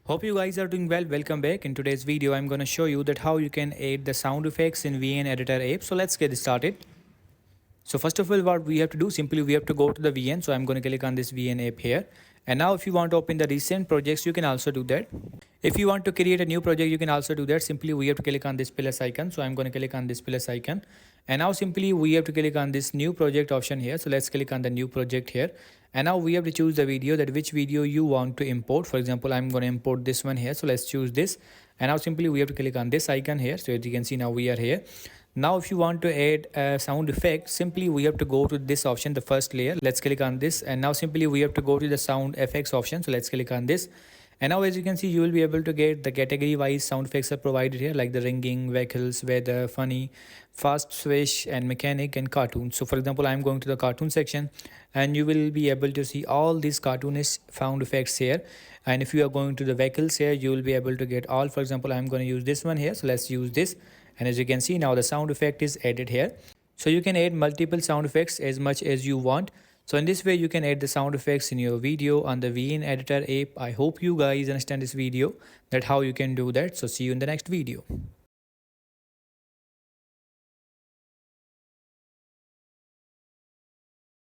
Hope you guys are doing well. Welcome back. In today's video I'm going to show you that how you can add the sound effects in VN Editor app. So let's get started. So first of all, what we have to do, simply we have to go to the VN. So I'm going to click on this VN app here. And now if you want to open the recent projects, you can also do that. If you want to create a new project, you can also do that. Simply we have to click on this plus icon. So I'm going to click on this plus icon. And now simply we have to click on this new project option here. So let's click on the new project here. And now we have to choose the video, that which video you want to import. For example, I'm going to import this one here. So let's choose this. And now simply we have to click on this icon here. So as you can see, now we are here. Now if you want to add a sound effect, simply we have to go to this option, the first layer. Let's click on this. And now simply we have to go to the sound effects option. So let's click on this. And now as you can see, you will be able to get the category wise sound effects are provided here, like the ringing, vehicles, weather, funny, fast swish, and mechanic, and cartoon. So for example, I'm going to the cartoon section, and you will be able to see all these cartoonish sound effects here. And if you are going to the vehicles here, you will be able to get all. For example, I'm going to use this one here. So let's use this. And as you can see, now the sound effect is added here. So you can add multiple sound effects as much as you want. So in this way, you can add the sound effects in your video on the VN Editor app. I hope you guys understand this video, that how you can do that. So see you in the next video.